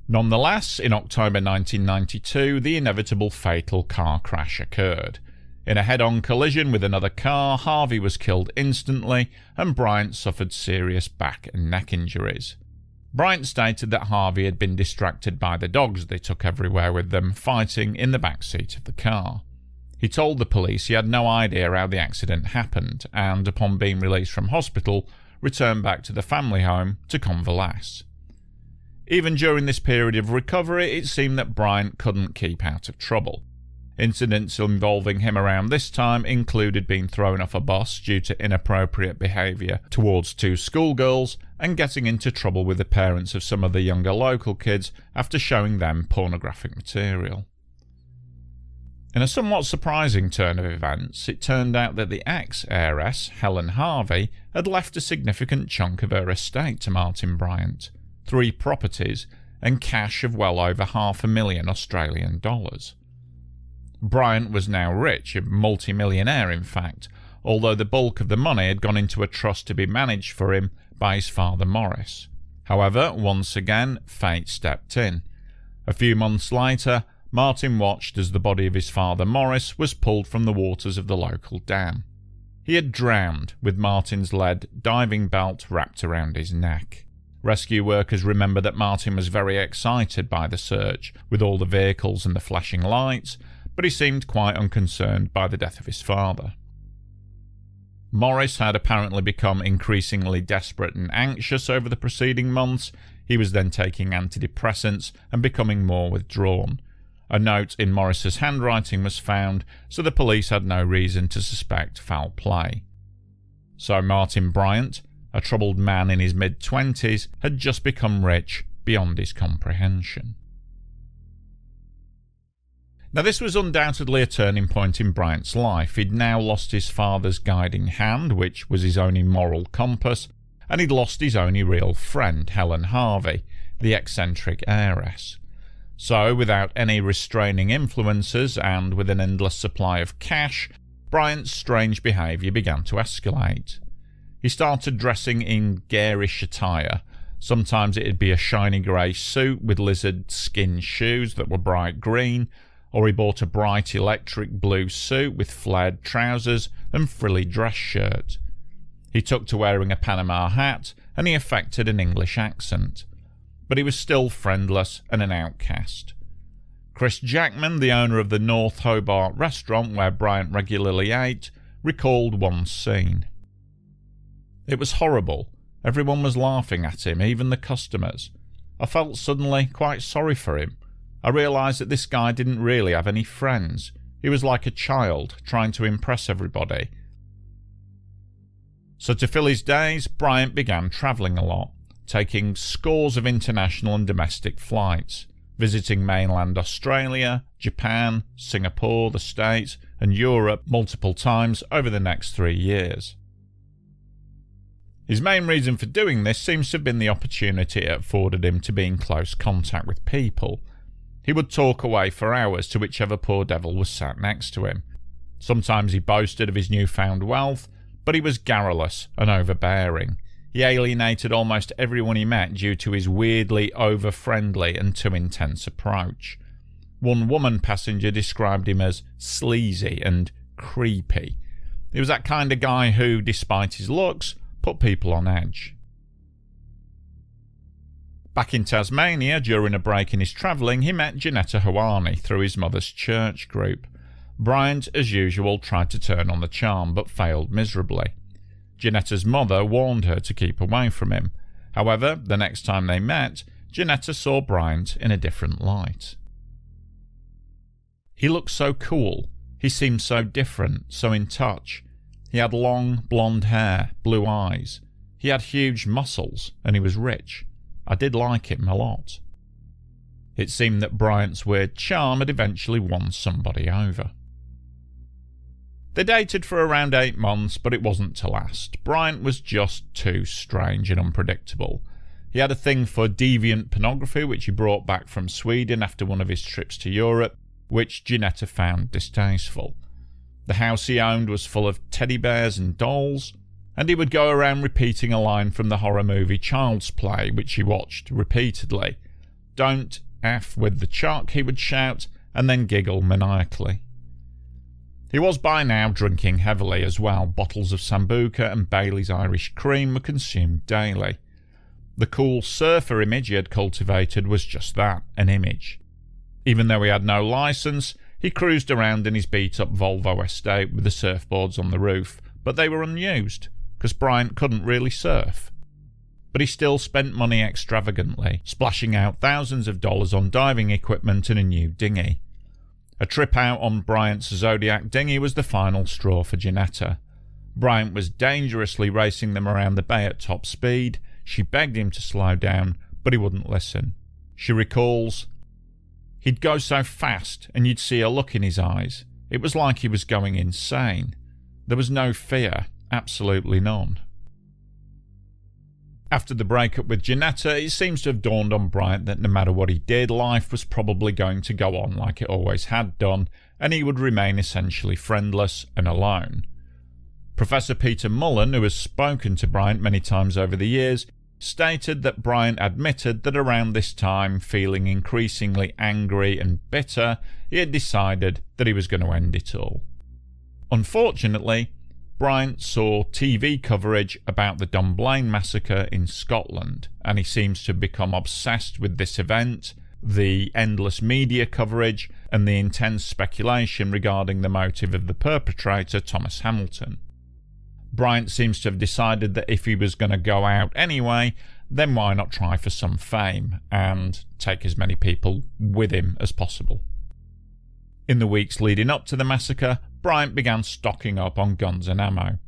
Nonetheless, in October 1992, the inevitable fatal car crash occurred. In a head-on collision with another car, Harvey was killed instantly, and Bryant suffered serious back and neck injuries. Bryant stated that Harvey had been distracted by the dogs they took everywhere with them, fighting in the back seat of the car. He told the police he had no idea how the accident happened, and upon being released from hospital, returned back to the family home to convalesce. Even during this period of recovery, it seemed that Bryant couldn't keep out of trouble. Incidents involving him around this time included being thrown off a bus due to inappropriate behaviour towards 2 schoolgirls and getting into trouble with the parents of some of the younger local kids after showing them pornographic material. In a somewhat surprising turn of events, it turned out that the ex-heiress, Helen Harvey, had left a significant chunk of her estate to Martin Bryant, 3 properties and cash of well over $500,000 Australian dollars. Bryant was now rich, a multi-millionaire in fact, although the bulk of the money had gone into a trust to be managed for him by his father Morris. However, once again, fate stepped in. A few months later, Martin watched as the body of his father Morris was pulled from the waters of the local dam. He had drowned, with Martin's lead diving belt wrapped around his neck. Rescue workers remember that Martin was very excited by the search, with all the vehicles and the flashing lights, but he seemed quite unconcerned by the death of his father. Morris had apparently become increasingly desperate and anxious over the preceding months. He was then taking antidepressants and becoming more withdrawn. A note in Morris's handwriting was found, so the police had no reason to suspect foul play. So Martin Bryant, a troubled man in his mid-20s, had just become rich beyond his comprehension. Now, this was undoubtedly a turning point in Bryant's life. He'd now lost his father's guiding hand, which was his only moral compass, and he'd lost his only real friend, Helen Harvey, the eccentric heiress. So, without any restraining influences and with an endless supply of cash, Bryant's strange behaviour began to escalate. He started dressing in garish attire. Sometimes it'd be a shiny grey suit with lizard skin shoes that were bright green, or he bought a bright electric blue suit with flared trousers and frilly dress shirt. He took to wearing a Panama hat, and he affected an English accent. But he was still friendless and an outcast. Chris Jackman, the owner of the North Hobart restaurant where Bryant regularly ate, recalled one scene. It was horrible. Everyone was laughing at him, even the customers. I felt suddenly quite sorry for him. I realised that this guy didn't really have any friends. He was like a child, trying to impress everybody. So to fill his days, Bryant began travelling a lot, taking scores of international and domestic flights, visiting mainland Australia, Japan, Singapore, the States, and Europe multiple times over the next 3 years. His main reason for doing this seems to have been the opportunity it afforded him to be in close contact with people. He would talk away for hours to whichever poor devil was sat next to him. Sometimes he boasted of his newfound wealth, but he was garrulous and overbearing. He alienated almost everyone he met due to his weirdly over-friendly and too intense approach. One woman passenger described him as sleazy and creepy. He was that kind of guy who, despite his looks, put people on edge. Back in Tasmania, during a break in his travelling, he met Janetta Hawani through his mother's church group. Bryant, as usual, tried to turn on the charm, but failed miserably. Janetta's mother warned her to keep away from him. However, the next time they met, Janetta saw Bryant in a different light. He looked so cool. He seemed so different, so in touch. He had long, blonde hair, blue eyes. He had huge muscles, and he was rich. I did like him a lot. It seemed that Bryant's weird charm had eventually won somebody over. They dated for around 8 months, but it wasn't to last. Bryant was just too strange and unpredictable. He had a thing for deviant pornography, which he brought back from Sweden after one of his trips to Europe, which Janetta found distasteful. The house he owned was full of teddy bears and dolls, and he would go around repeating a line from the horror movie Child's Play, which he watched repeatedly. "Don't F with the chalk," he would shout, and then giggle maniacally. He was by now drinking heavily as well. Bottles of Sambuca and Bailey's Irish Cream were consumed daily. The cool surfer image he had cultivated was just that, an image. Even though he had no licence, he cruised around in his beat-up Volvo estate with the surfboards on the roof, but they were unused, because Bryant couldn't really surf. But he still spent money extravagantly, splashing out thousands of dollars on diving equipment and a new dinghy. A trip out on Bryant's Zodiac dinghy was the final straw for Janetta. Bryant was dangerously racing them around the bay at top speed. She begged him to slow down, but he wouldn't listen. She recalls, "He'd go so fast, and you'd see a look in his eyes. It was like he was going insane. There was no fear, absolutely none." After the breakup with Janetta, it seems to have dawned on Bryant that no matter what he did, life was probably going to go on like it always had done, and he would remain essentially friendless and alone. Professor Peter Mullen, who has spoken to Bryant many times over the years, stated that Bryant admitted that around this time, feeling increasingly angry and bitter, he had decided that he was going to end it all. Unfortunately, Bryant saw TV coverage about the Dunblane Massacre in Scotland, and he seems to have become obsessed with this event, the endless media coverage, and the intense speculation regarding the motive of the perpetrator, Thomas Hamilton. Bryant seems to have decided that if he was going to go out anyway, then why not try for some fame and take as many people with him as possible. In the weeks leading up to the massacre, Bryant began stocking up on guns and ammo.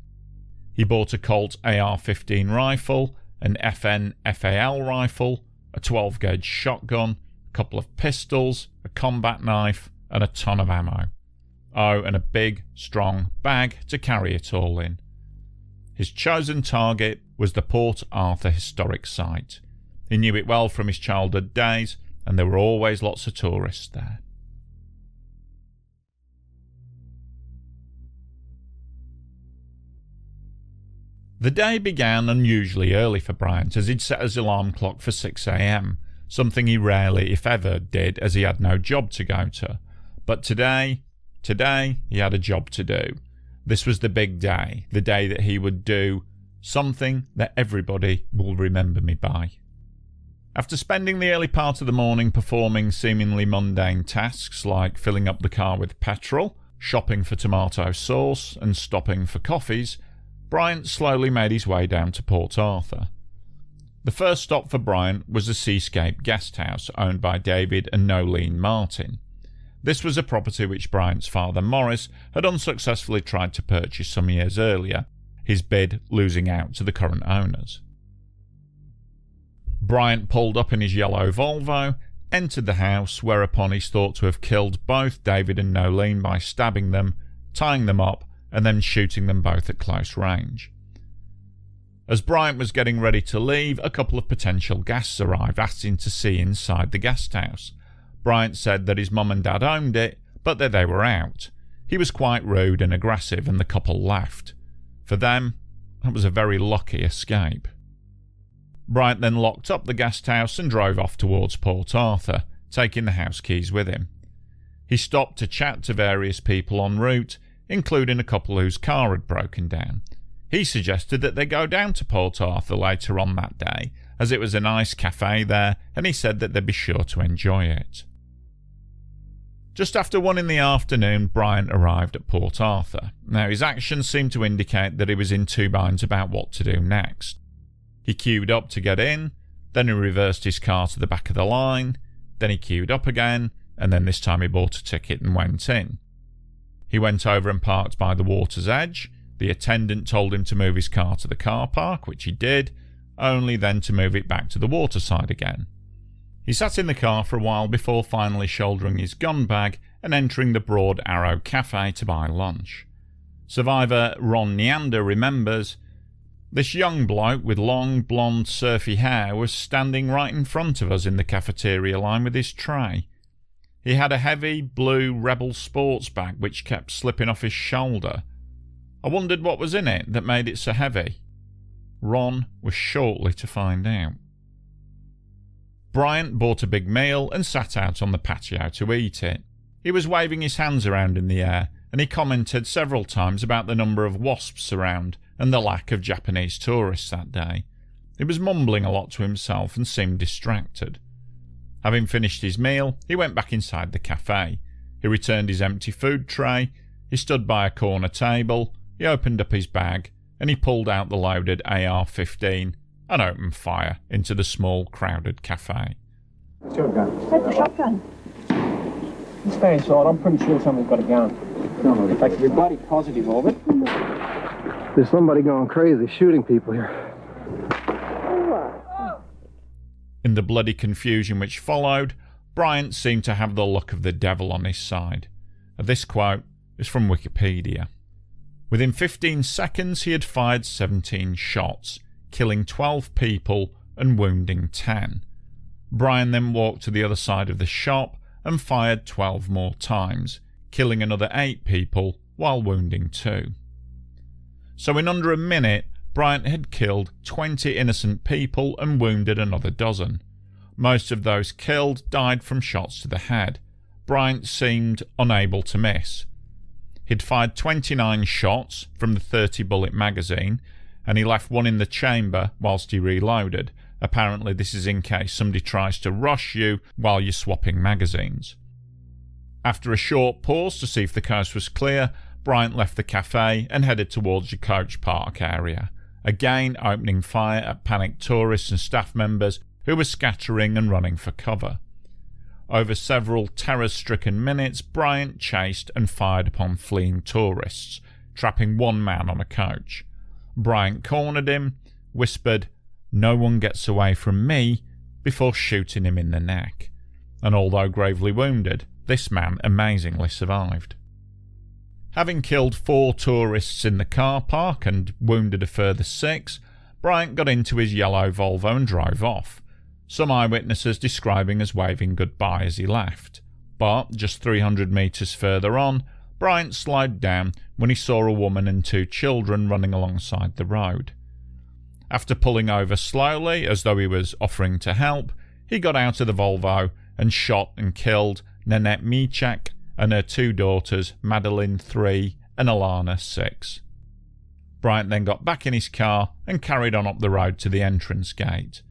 He bought a Colt AR-15 rifle, an FN FAL rifle, a 12-gauge shotgun, a couple of pistols, a combat knife, and a ton of ammo. Oh, and a big, strong bag to carry it all in. His chosen target was the Port Arthur Historic Site. He knew it well from his childhood days, and there were always lots of tourists there. The day began unusually early for Bryant, as he'd set his alarm clock for 6 a.m, something he rarely, if ever, did, as he had no job to go to. But today, he had a job to do. This was the big day, the day that he would do something that everybody will remember me by. After spending the early part of the morning performing seemingly mundane tasks like filling up the car with petrol, shopping for tomato sauce, and stopping for coffees, Bryant slowly made his way down to Port Arthur. The first stop for Bryant was the Seascape Guest House, owned by David and Nolene Martin. This was a property which Bryant's father Morris had unsuccessfully tried to purchase some years earlier, his bid losing out to the current owners. Bryant pulled up in his yellow Volvo, entered the house, whereupon he's thought to have killed both David and Nolene by stabbing them, tying them up, and then shooting them both at close range. As Bryant was getting ready to leave, a couple of potential guests arrived asking to see inside the guest house. Bryant said that his mum and dad owned it, but that they were out. He was quite rude and aggressive, and the couple left. For them, that was a very lucky escape. Bryant then locked up the guest house and drove off towards Port Arthur, taking the house keys with him. He stopped to chat to various people en route, including a couple whose car had broken down. He suggested that they go down to Port Arthur later on that day, as it was a nice cafe there, and he said that they'd be sure to enjoy it. Just after 1 in the afternoon, Bryant arrived at Port Arthur. Now, his actions seemed to indicate that he was in two minds about what to do next. He queued up to get in, then he reversed his car to the back of the line, then he queued up again, and then this time he bought a ticket and went in. He went over and parked by the water's edge. The attendant told him to move his car to the car park, which he did, only then to move it back to the waterside again. He sat in the car for a while before finally shouldering his gun bag and entering the Broad Arrow Cafe to buy lunch. Survivor Ron Neander remembers, "This young bloke with long, blonde, surfy hair was standing right in front of us in the cafeteria line with his tray. He had a heavy, blue Rebel sports bag which kept slipping off his shoulder. I wondered what was in it that made it so heavy." Ron was shortly to find out. Bryant bought a big meal and sat out on the patio to eat it. He was waving his hands around in the air, and he commented several times about the number of wasps around and the lack of Japanese tourists that day. He was mumbling a lot to himself and seemed distracted. Having finished his meal, he went back inside the cafe. He returned his empty food tray, he stood by a corner table, he opened up his bag, and he pulled out the loaded AR-15 and opened fire into the small, crowded cafe. It's your gun. That's a shotgun. Stay inside. I'm pretty sure someone's got a gun. No, in fact, we're bloody positive of it. There's somebody going crazy, shooting people here. In the bloody confusion which followed, Bryant seemed to have the luck of the devil on his side. This quote is from Wikipedia. Within 15 seconds he had fired 17 shots, killing 12 people and wounding 10. Bryant then walked to the other side of the shop and fired 12 more times, killing another 8 people while wounding 2. So in under a minute, Bryant had killed 20 innocent people and wounded another dozen. Most of those killed died from shots to the head. Bryant seemed unable to miss. He'd fired 29 shots from the 30-bullet magazine, and he left one in the chamber whilst he reloaded. Apparently this is in case somebody tries to rush you while you're swapping magazines. After a short pause to see if the coast was clear, Bryant left the cafe and headed towards the coach park area, again opening fire at panicked tourists and staff members who were scattering and running for cover. Over several terror-stricken minutes, Bryant chased and fired upon fleeing tourists, trapping one man on a coach. Bryant cornered him, whispered, "No one gets away from me," before shooting him in the neck. And although gravely wounded, This man amazingly survived. Having killed 4 tourists in the car park and wounded a further 6, Bryant got into his yellow Volvo and drove off, some eyewitnesses describing as waving goodbye as he left. But just 300 metres further on, Bryant slowed down when he saw a woman and 2 children running alongside the road. After pulling over slowly, as though he was offering to help, he got out of the Volvo and shot and killed Nanette Michak and her 2 daughters, Madeline 3 and Alana 6. Bryant then got back in his car and carried on up the road to the entrance gate.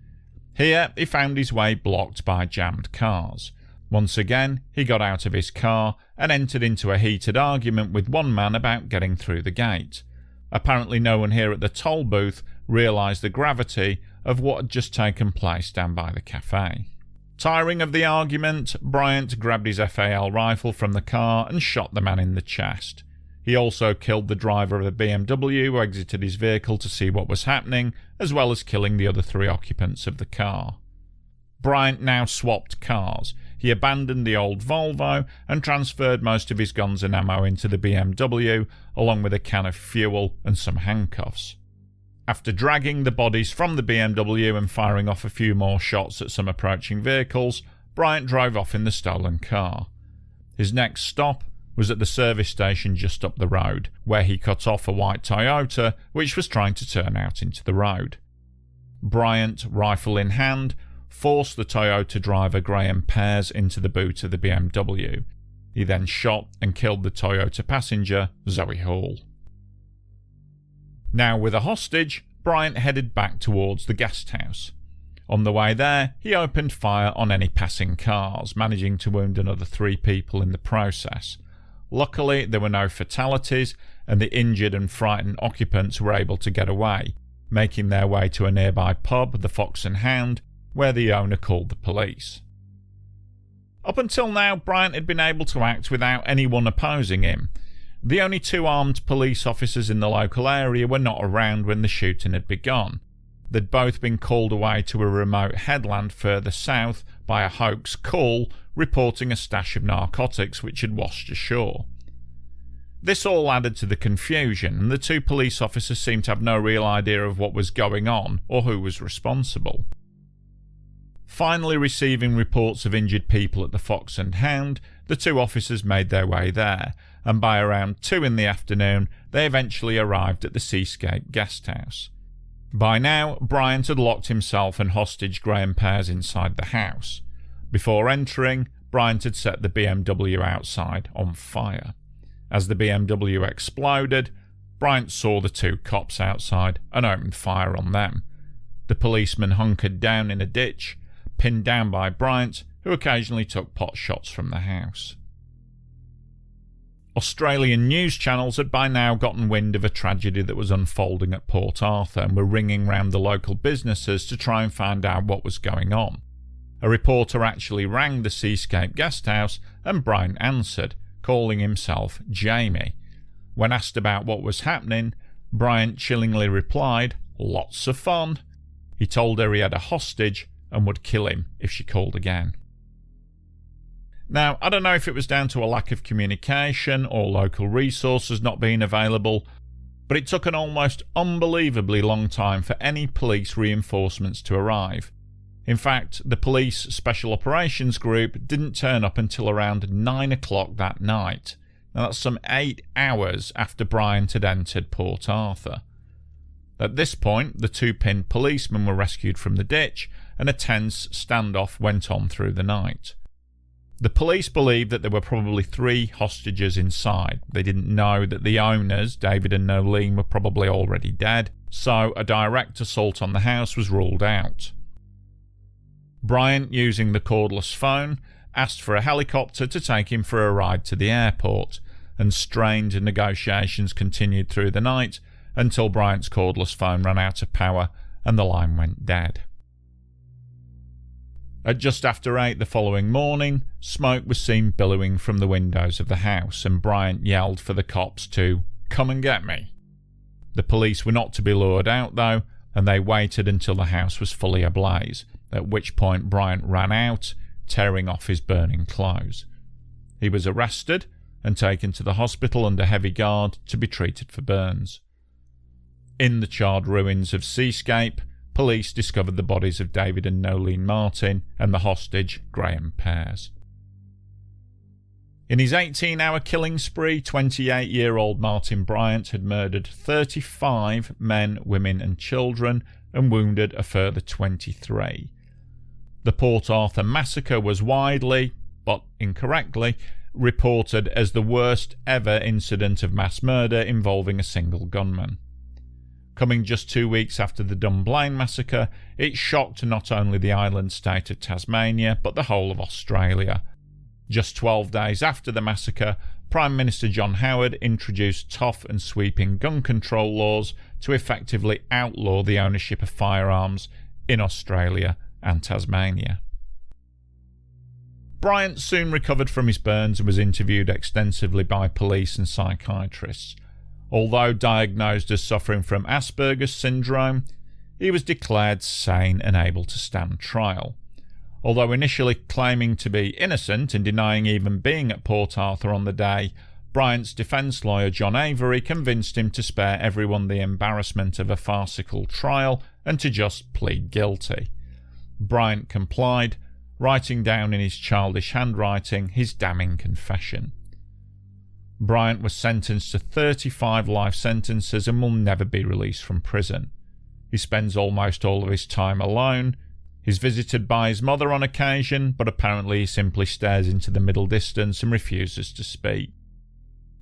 Here he found his way blocked by jammed cars. Once again, he got out of his car and entered into a heated argument with one man about getting through the gate. Apparently no one here at the toll booth realised the gravity of what had just taken place down by the cafe. Tiring of the argument, Bryant grabbed his FAL rifle from the car and shot the man in the chest. He also killed the driver of the BMW who exited his vehicle to see what was happening, as well as killing the other 3 occupants of the car. Bryant now swapped cars. He abandoned the old Volvo and transferred most of his guns and ammo into the BMW, along with a can of fuel and some handcuffs. After dragging the bodies from the BMW and firing off a few more shots at some approaching vehicles, Bryant drove off in the stolen car. His next stop was at the service station just up the road, where he cut off a white Toyota which was trying to turn out into the road. Bryant, rifle in hand, forced the Toyota driver Graham Pears into the boot of the BMW. He then shot and killed the Toyota passenger, Zoe Hall. Now with a hostage, Bryant headed back towards the guest house. On the way there, he opened fire on any passing cars, managing to wound another 3 people in the process. Luckily, there were no fatalities, and the injured and frightened occupants were able to get away, making their way to a nearby pub, the Fox and Hound, where the owner called the police. Up until now, Bryant had been able to act without anyone opposing him. The only 2 armed police officers in the local area were not around when the shooting had begun. They'd both been called away to a remote headland further south by a hoax call reporting a stash of narcotics which had washed ashore. This all added to the confusion, and the 2 police officers seemed to have no real idea of what was going on or who was responsible. Finally receiving reports of injured people at the Fox and Hound, the 2 officers made their way there, and by around 2 in the afternoon they eventually arrived at the Seascape guest house. By now, Bryant had locked himself and hostage Graham Pears inside the house. Before entering, Bryant had set the BMW outside on fire. As the BMW exploded, Bryant saw the 2 cops outside and opened fire on them. The policeman hunkered down in a ditch, pinned down by Bryant, who occasionally took pot shots from the house. Australian news channels had by now gotten wind of a tragedy that was unfolding at Port Arthur and were ringing round the local businesses to try and find out what was going on. A reporter actually rang the Seascape guest house and Bryant answered, calling himself Jamie. When asked about what was happening, Bryant chillingly replied, "Lots of fun." He told her he had a hostage and would kill him if she called again. Now, I don't know if it was down to a lack of communication or local resources not being available, but it took an almost unbelievably long time for any police reinforcements to arrive. In fact, the police special operations group didn't turn up until around 9 o'clock that night. Now that's some 8 hours after Bryant had entered Port Arthur. At this point, the 2 pinned policemen were rescued from the ditch, and a tense standoff went on through the night. The police believed that there were probably 3 hostages inside. They didn't know that the owners, David and Nolene, were probably already dead, so a direct assault on the house was ruled out. Bryant, using the cordless phone, asked for a helicopter to take him for a ride to the airport, and strained negotiations continued through the night until Bryant's cordless phone ran out of power and the line went dead. At just after 8 the following morning, smoke was seen billowing from the windows of the house, and Bryant yelled for the cops to "come and get me." The police were not to be lured out though, and they waited until the house was fully ablaze, at which point Bryant ran out, tearing off his burning clothes. He was arrested and taken to the hospital under heavy guard to be treated for burns. In the charred ruins of Seascape, police discovered the bodies of David and Nolene Martin and the hostage, Graham Pears. In his 18-hour killing spree, 28-year-old Martin Bryant had murdered 35 men, women and children and wounded a further 23. The Port Arthur Massacre was widely, but incorrectly, reported as the worst ever incident of mass murder involving a single gunman. Coming just 2 weeks after the Dunblane Massacre, it shocked not only the island state of Tasmania, but the whole of Australia. Just 12 days after the massacre, Prime Minister John Howard introduced tough and sweeping gun control laws to effectively outlaw the ownership of firearms in Australia and Tasmania. Bryant soon recovered from his burns and was interviewed extensively by police and psychiatrists. Although diagnosed as suffering from Asperger's syndrome, he was declared sane and able to stand trial. Although initially claiming to be innocent and denying even being at Port Arthur on the day, Bryant's defence lawyer John Avery convinced him to spare everyone the embarrassment of a farcical trial and to just plead guilty. Bryant complied, writing down in his childish handwriting his damning confession. Bryant was sentenced to 35 life sentences and will never be released from prison. He spends almost all of his time alone. He's visited by his mother on occasion, but apparently he simply stares into the middle distance and refuses to speak.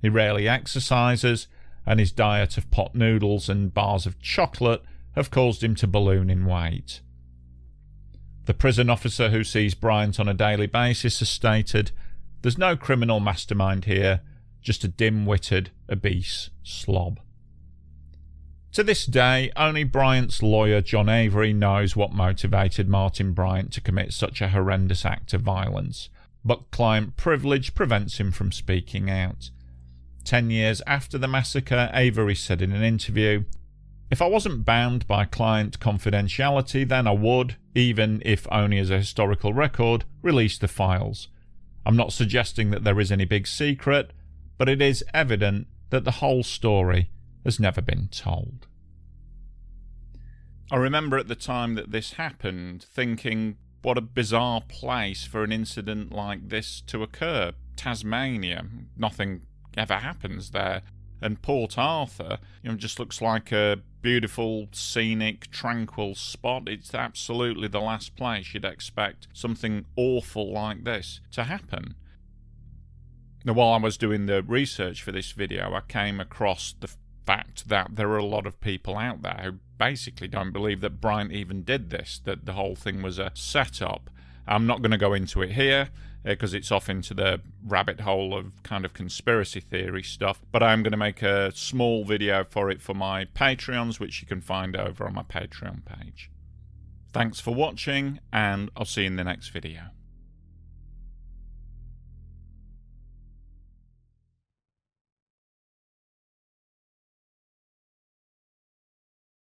He rarely exercises, and his diet of pot noodles and bars of chocolate have caused him to balloon in weight. The prison officer who sees Bryant on a daily basis has stated, "There's no criminal mastermind here, just a dim-witted, obese slob." To this day, only Bryant's lawyer John Avery knows what motivated Martin Bryant to commit such a horrendous act of violence, but client privilege prevents him from speaking out. 10 years after the massacre, Avery said in an interview, "If I wasn't bound by client confidentiality, then I would, even if only as a historical record, release the files. I'm not suggesting that there is any big secret, but it is evident that the whole story has never been told." I remember at the time that this happened thinking, what a bizarre place for an incident like this to occur. Tasmania, nothing ever happens there. And Port Arthur, just looks like a beautiful, scenic, tranquil spot. It's absolutely the last place you'd expect something awful like this to happen. Now, while I was doing the research for this video, I came across the fact that there are a lot of people out there who basically don't believe that Bryant even did this, that the whole thing was a setup. I'm not going to go into it here because it's off into the rabbit hole of kind of conspiracy theory stuff, but I'm going to make a small video for it for my Patreons, which you can find over on my Patreon page. Thanks for watching, and I'll see you in the next video.